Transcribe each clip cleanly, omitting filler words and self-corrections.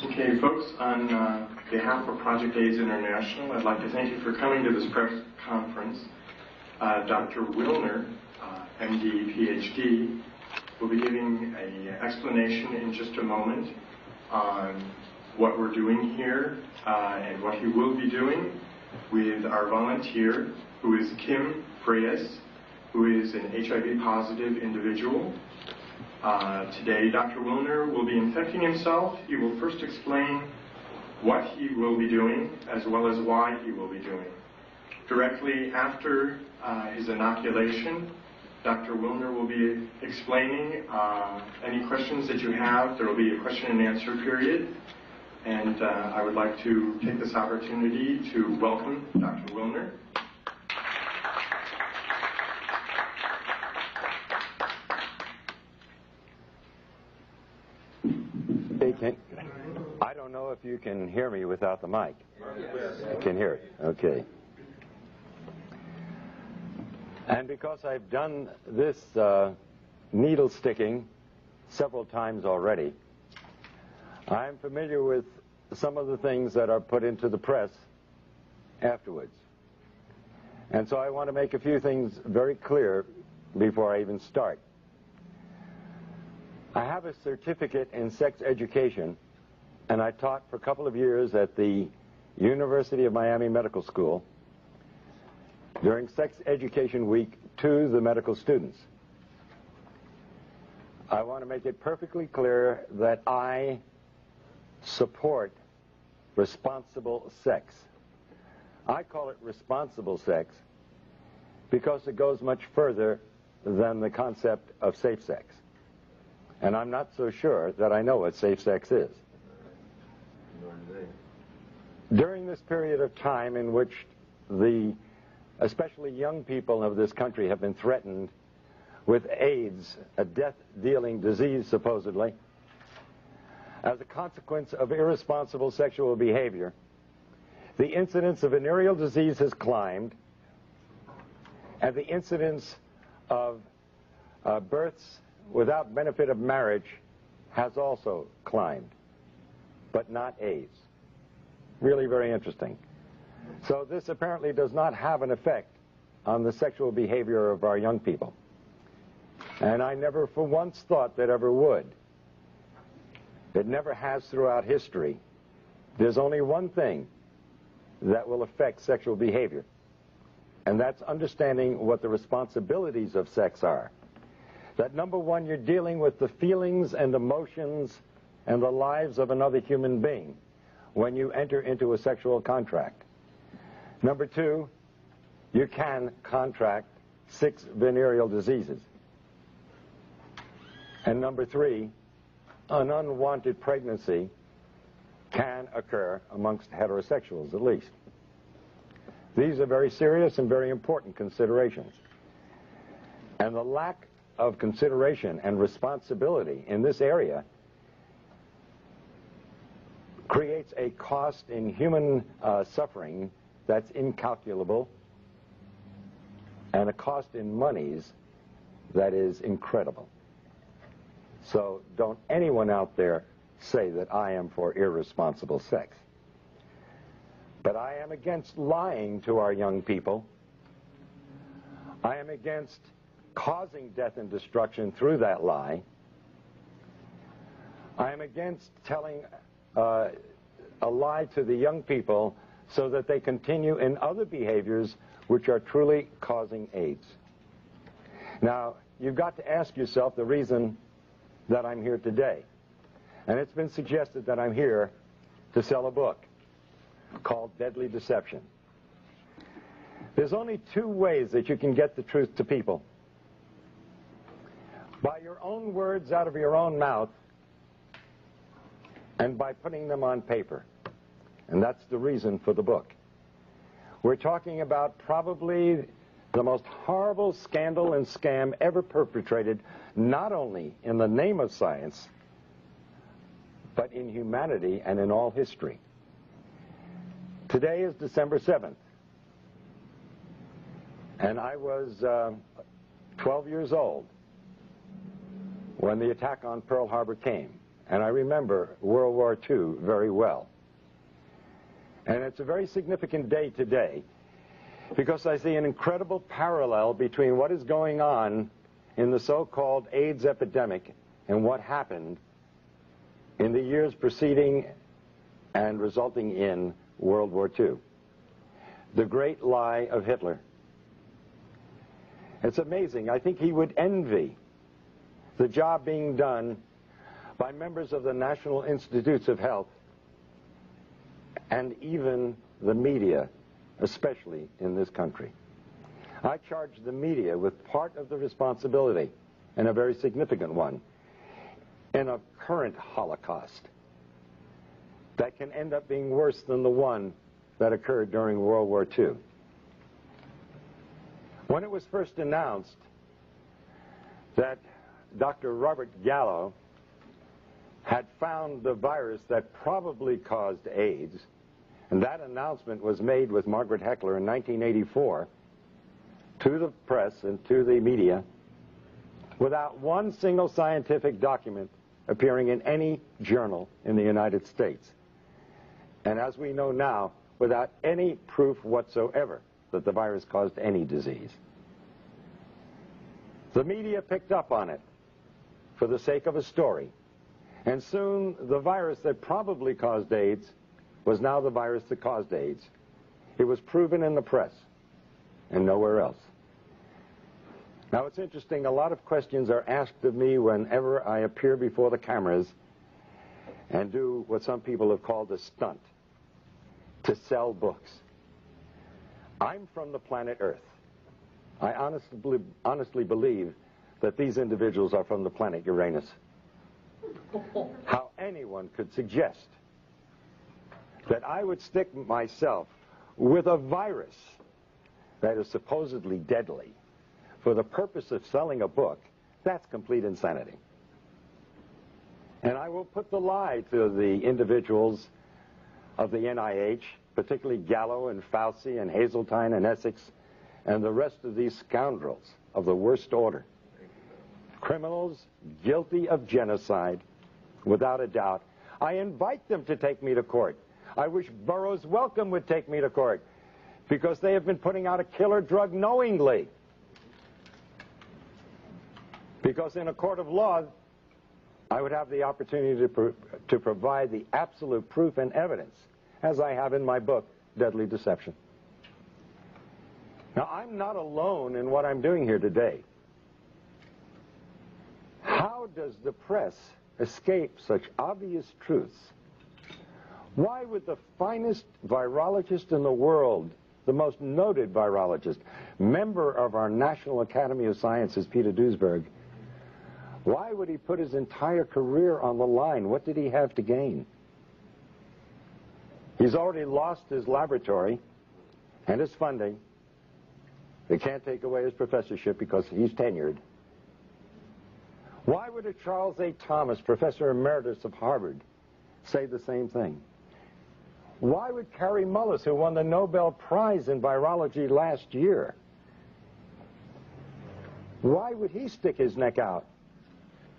Okay, folks, on behalf of Project AIDS International, I'd like to thank you for coming to this press conference. Dr. Willner, MD, PhD, will be giving an explanation in just a moment on what we're doing here and what he will be doing with our volunteer, who is Kim Griggs, who is an HIV-positive individual. Today, Dr. Willner will be infecting himself. He will first explain what he will be doing, as well as why he will be doing. Directly after his inoculation, Dr. Willner will be explaining any questions that you have. There will be a question and answer period. And I would like to take this opportunity to welcome Dr. Willner. I don't know if you can hear me without the mic. Yes. You can hear it. Okay. And because I've done this needle sticking several times already, I'm familiar with some of the things that are put into the press afterwards. And so I want to make a few things very clear before I even start. I have a certificate in sex education, and I taught for a couple of years at the University of Miami Medical School during Sex Education Week to the medical students. I want to make it perfectly clear that I support responsible sex. I call it responsible sex because it goes much further than the concept of safe sex. And I'm not so sure that I know what safe sex is. During this period of time in which especially young people of this country have been threatened with AIDS, a death-dealing disease supposedly, as a consequence of irresponsible sexual behavior, the incidence of venereal disease has climbed, and the incidence of births without benefit of marriage has also climbed, but not AIDS. Really very interesting. So this apparently does not have an effect on the sexual behavior of our young people. And I never for once thought that ever would. It never has throughout history. There's only one thing that will affect sexual behavior, and that's understanding what the responsibilities of sex are. That number one, you're dealing with the feelings and emotions and the lives of another human being when you enter into a sexual contract. Number two, you can contract 6 venereal diseases. And number three, an unwanted pregnancy can occur amongst heterosexuals at least. These are very serious and very important considerations. And the lack of consideration and responsibility in this area creates a cost in human suffering that's incalculable, and a cost in monies that is incredible. So don't anyone out there say that I am for irresponsible sex. But I am against lying to our young people. I am against causing death and destruction through that lie. I am against telling a lie to the young people so that they continue in other behaviors which are truly causing AIDS. Now, you've got to ask yourself the reason that I'm here today. And it's been suggested that I'm here to sell a book called Deadly Deception. There's only 2 ways that you can get the truth to people. By your own words out of your own mouth, and by putting them on paper. And that's the reason for the book. We're talking about probably the most horrible scandal and scam ever perpetrated, not only in the name of science, but in humanity and in all history. Today is December 7th. And I was 12 years old when the attack on Pearl Harbor came. and I remember World War II very well. And it's a very significant day today because I see an incredible parallel between what is going on in the so-called AIDS epidemic and what happened in the years preceding and resulting in World War II. The great lie of Hitler. It's amazing. I think he would envy the job being done by members of the National Institutes of Health and even the media, especially in this country. I charge the media with part of the responsibility, and a very significant one, in a current Holocaust that can end up being worse than the one that occurred during World War II. When it was first announced that Dr. Robert Gallo had found the virus that probably caused AIDS, and that announcement was made with Margaret Heckler in 1984 to the press and to the media without one single scientific document appearing in any journal in the United States. And as we know now, without any proof whatsoever that the virus caused any disease. The media picked up on it for the sake of a story. And soon the virus that probably caused AIDS was now the virus that caused AIDS. It was proven in the press and nowhere else. Now it's interesting, a lot of questions are asked of me whenever I appear before the cameras and do what some people have called a stunt, to sell books. I'm from the planet Earth. I honestly believe that these individuals are from the planet Uranus. How anyone could suggest that I would stick myself with a virus that is supposedly deadly for the purpose of selling a book, that's complete insanity. And I will put the lie to the individuals of the NIH, particularly Gallo and Fauci and Hazeltine and Essex and the rest of these scoundrels of the worst order. Criminals guilty of genocide, without a doubt. I invite them to take me to court. I wish Burroughs Wellcome would take me to court because they have been putting out a killer drug knowingly. Because in a court of law, I would have the opportunity to provide the absolute proof and evidence, as I have in my book, Deadly Deception. Now, I'm not alone in what I'm doing here today. How does the press escape such obvious truths? Why would the finest virologist in the world, the most noted virologist, member of our National Academy of Sciences, Peter Duesberg, why would he put his entire career on the line? What did he have to gain? He's already lost his laboratory and his funding. They can't take away his professorship because he's tenured. Why would a Charles A. Thomas, professor emeritus of Harvard, say the same thing? Why would Kary Mullis, who won the Nobel Prize in virology last year, why would he stick his neck out?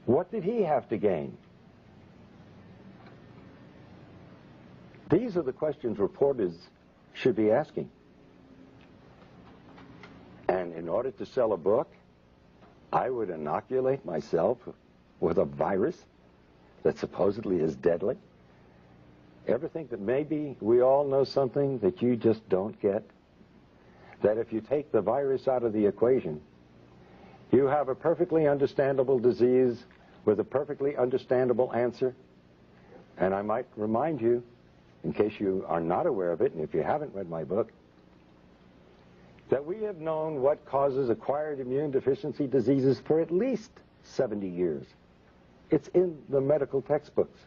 What did he have to gain? These are the questions reporters should be asking. And in order to sell a book, I would inoculate myself with a virus that supposedly is deadly. Ever think that maybe we all know something that you just don't get? That if you take the virus out of the equation, you have a perfectly understandable disease with a perfectly understandable answer. And I might remind you, in case you are not aware of it, and if you haven't read my book, that we have known what causes acquired immune deficiency diseases for at least 70 years. It's in the medical textbooks.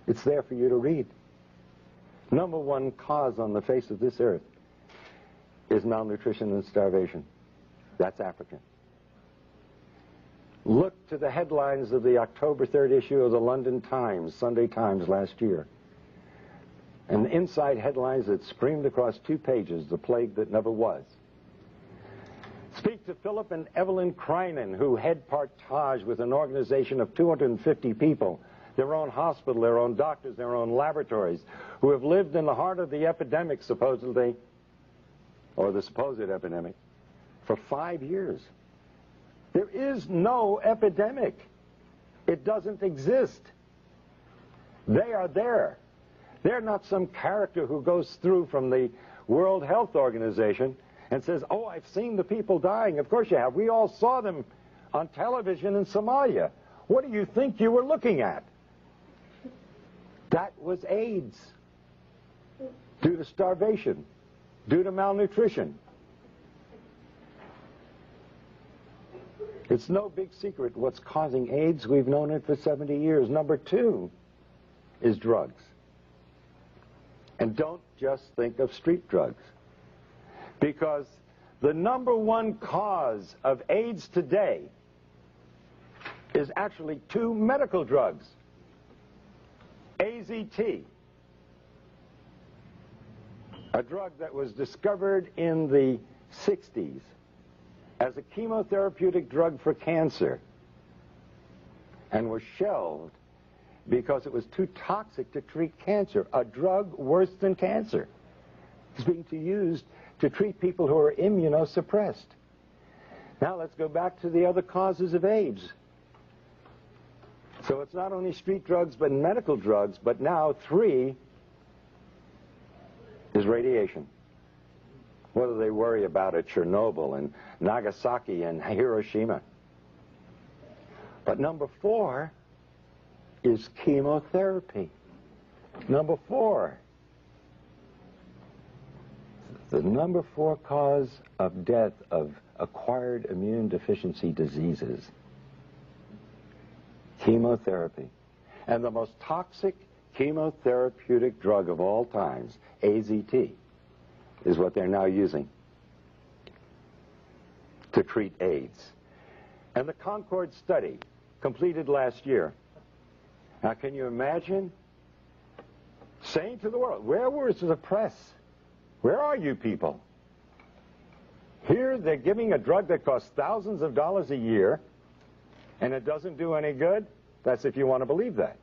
It's there for you to read. Number one cause on the face of this earth is malnutrition and starvation. That's African. Look to the headlines of the October 3rd issue of the London Times, Sunday Times last year. And inside headlines that screamed across 2 pages, the plague that never was. Speak to Philip and Evelyn Kreinen, who head partage with an organization of 250 people their own hospital, their own doctors, their own laboratories, who have lived in the heart of the epidemic, supposedly, or the supposed epidemic, for 5 years. There is no epidemic. It doesn't exist. They are there. They're not some character who goes through from the World Health Organization and says, oh, I've seen the people dying. Of course you have. We all saw them on television in Somalia. What do you think you were looking at? That was AIDS, due to starvation, due to malnutrition. It's no big secret what's causing AIDS. We've known it for 70 years. Number 2 is drugs. And don't just think of street drugs. Because the number 1 cause of AIDS today is actually 2 medical drugs. AZT, a drug that was discovered in the 60s as a chemotherapeutic drug for cancer and was shelved because it was too toxic to treat cancer. A drug worse than cancer is being used to treat people who are immunosuppressed. Now let's go back to the other causes of AIDS. So it's not only street drugs but medical drugs, but now 3 is radiation. What do they worry about at Chernobyl and Nagasaki and Hiroshima? But number 4 is chemotherapy. Number 4. The number 4 cause of death of acquired immune deficiency diseases. Chemotherapy. And the most toxic chemotherapeutic drug of all times, AZT, is what they're now using to treat AIDS. And the Concord study, completed last year. Now, can you imagine saying to the world, where was the press? Where are you people? Here they're giving a drug that costs thousands of dollars a year, and it doesn't do any good? That's if you want to believe that.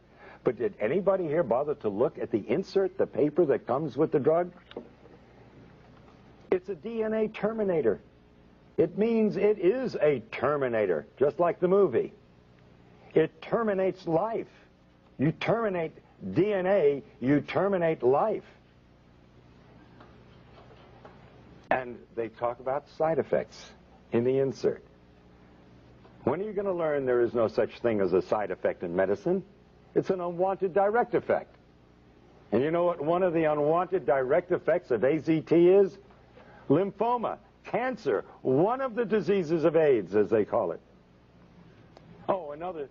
But did anybody here bother to look at the insert, the paper that comes with the drug? It's a DNA terminator. It means it is a terminator, just like the movie. It terminates life. You terminate DNA, you terminate life. And they talk about side effects in the insert. When are you going to learn there is no such thing as a side effect in medicine? It's an unwanted direct effect. And you know what one of the unwanted direct effects of AZT is? Lymphoma, cancer, one of the diseases of AIDS, as they call it. Oh, another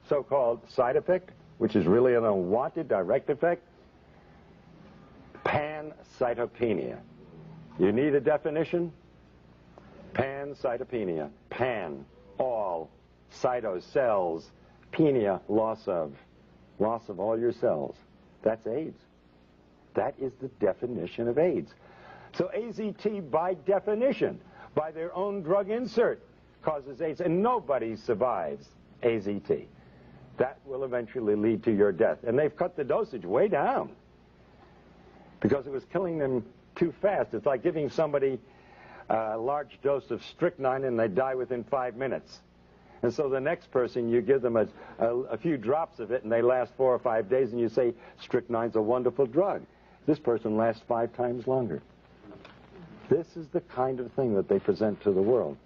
so-called side effect, which is really an unwanted direct effect, pancytopenia. You need a definition? Pancytopenia. Pan, all, cyto, cells, penia, loss of all your cells. That's AIDS. That is the definition of AIDS. So AZT, by definition, by their own drug insert, causes AIDS, and nobody survives AZT. That will eventually lead to your death. And they've cut the dosage way down because it was killing them too fast. It's like giving somebody a large dose of strychnine and they die within 5 minutes. And so the next person, you give them a few drops of it and they last 4 or 5 days, and you say, strychnine's a wonderful drug. This person lasts 5 times longer. This is the kind of thing that they present to the world.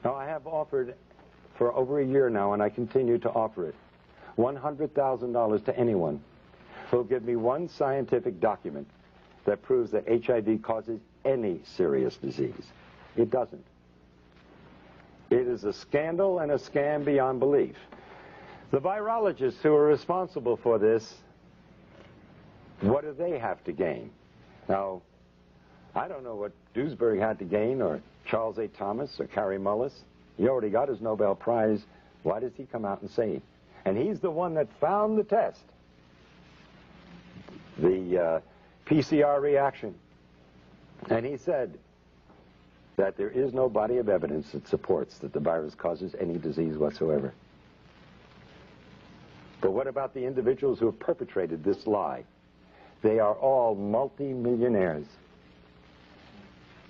Now, I have offered for over a year now, and I continue to offer it, $100,000 to anyone who'll give me one scientific document that proves that HIV causes any serious disease. It doesn't. It is a scandal and a scam beyond belief. The virologists who are responsible for this, what do they have to gain? Now, I don't know what Duesberg had to gain, or Charles A. Thomas, or Kary Mullis. He already got his Nobel Prize. Why does he come out and say it? And he's the one that found the test, the PCR reaction. And he said that there is no body of evidence that supports that the virus causes any disease whatsoever. But what about the individuals who have perpetrated this lie? They are all multi-millionaires.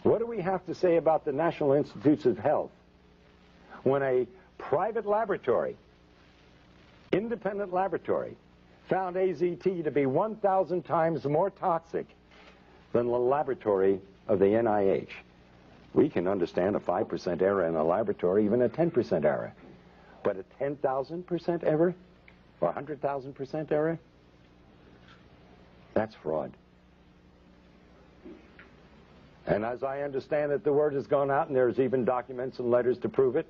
What do we have to say about the National Institutes of Health when a private laboratory, independent laboratory, found AZT to be 1,000 times more toxic than the laboratory of the NIH? We can understand a 5% error in a laboratory, even a 10% error. But a 10,000% error? Or 100,000% error? That's fraud. And as I understand it, the word has gone out, and there's even documents and letters to prove it,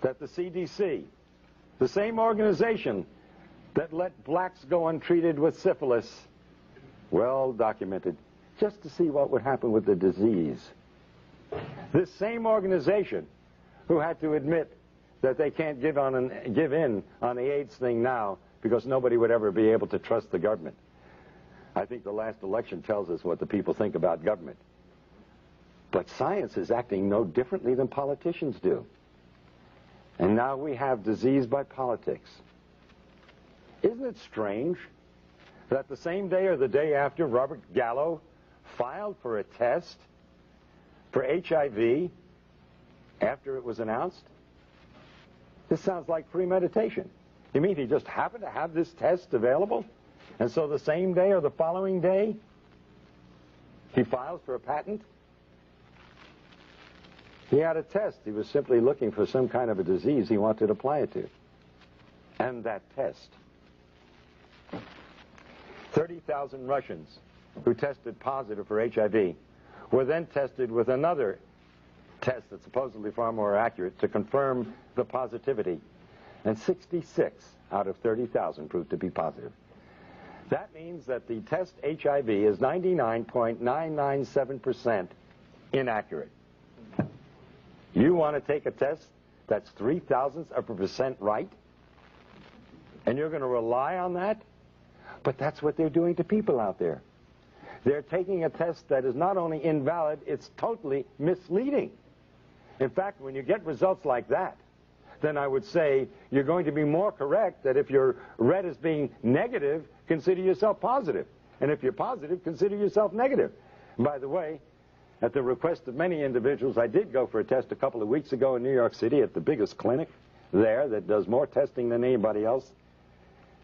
that the CDC, the same organization that let blacks go untreated with syphilis, well documented, just to see what would happen with the disease. This same organization who had to admit that they can't give in on the AIDS thing now because nobody would ever be able to trust the government. I think the last election tells us what the people think about government. But science is acting no differently than politicians do. And now we have disease by politics. Isn't it strange that the same day or the day after Robert Gallo filed for a test for HIV after it was announced? This sounds like premeditation. You mean he just happened to have this test available? And so the same day or the following day, he files for a patent? He had a test. He was simply looking for some kind of a disease he wanted to apply it to. And that test. 30,000 Russians who tested positive for HIV were then tested with another test that's supposedly far more accurate to confirm the positivity. And 66 out of 30,000 proved to be positive. That means that the test HIV is 99.997% inaccurate. You want to take a test that's 0.003% right? And you're going to rely on that? But that's what they're doing to people out there. They're taking a test that is not only invalid, it's totally misleading. In fact, when you get results like that, then I would say you're going to be more correct that if you're read as being negative, consider yourself positive. And if you're positive, consider yourself negative. And by the way, at the request of many individuals, I did go for a test a couple of weeks ago in New York City at the biggest clinic there that does more testing than anybody else.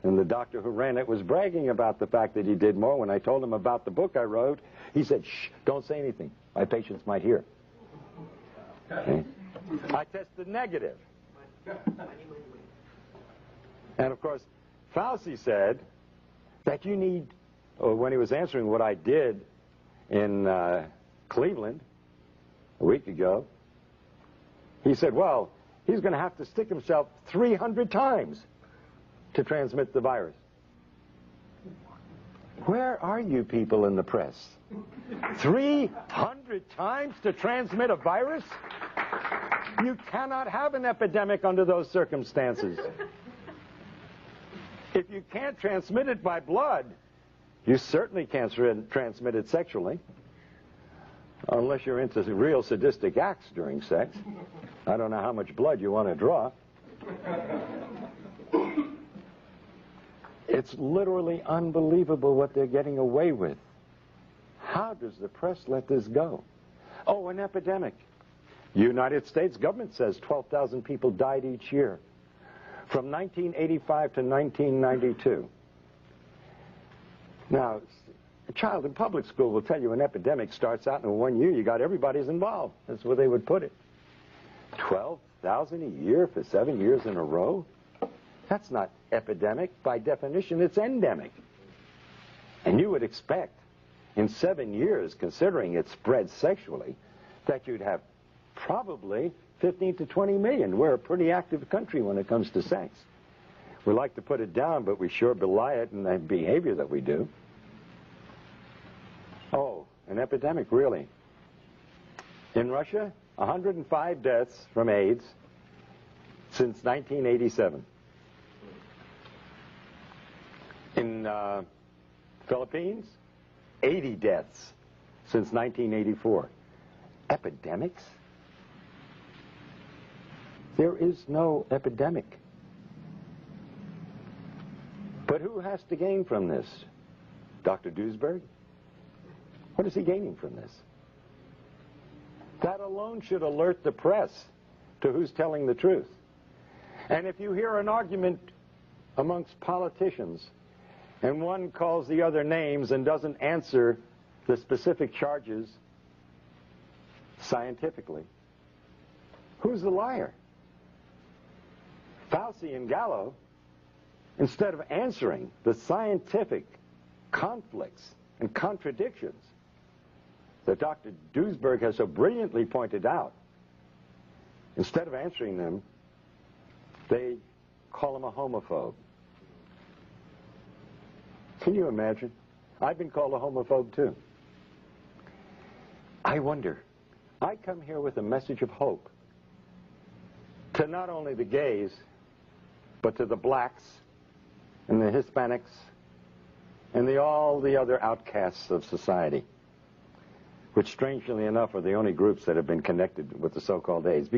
And the doctor who ran it was bragging about the fact that he did more. When I told him about the book I wrote, he said, "Shh, don't say anything. My patients might hear." Okay. I tested negative. And of course, Fauci said that you need, or when he was answering what I did in Cleveland a week ago, he said, well, he's going to have to stick himself 300 times to transmit the virus. Where are you people in the press? 300 times to transmit a virus? You cannot have an epidemic under those circumstances. If you can't transmit it by blood, you certainly can't transmit it sexually. Unless you're into real sadistic acts during sex. I don't know how much blood you want to draw. It's literally unbelievable what they're getting away with. How does the press let this go? Oh, an epidemic. United States government says 12,000 people died each year from 1985 to 1992. Now, a child in public school will tell you an epidemic starts out in 1 year. You got everybody's involved. That's where they would put it. 12,000 a year for 7 years in a row? That's not epidemic. By definition, it's endemic. And you would expect in 7 years, considering it spread sexually, that you'd have probably 15 to 20 million. We're a pretty active country when it comes to sex. We like to put it down, but we sure belie it in the behavior that we do. Oh, an epidemic, really. In Russia, 105 deaths from AIDS since 1987. In Philippines, 80 deaths since 1984. Epidemics? There is no epidemic. But who has to gain from this? Dr. Duisberg? What is he gaining from this? That alone should alert the press to who's telling the truth. And if you hear an argument amongst politicians and one calls the other names and doesn't answer the specific charges scientifically, who's the liar? Fauci and Gallo, instead of answering the scientific conflicts and contradictions that Dr. Duisberg has so brilliantly pointed out, instead of answering them, they call him a homophobe. Can you imagine? I've been called a homophobe too. I wonder, I come here with a message of hope to not only the gays, but to the blacks and the Hispanics and all the other outcasts of society, which strangely enough are the only groups that have been connected with the so-called AIDS.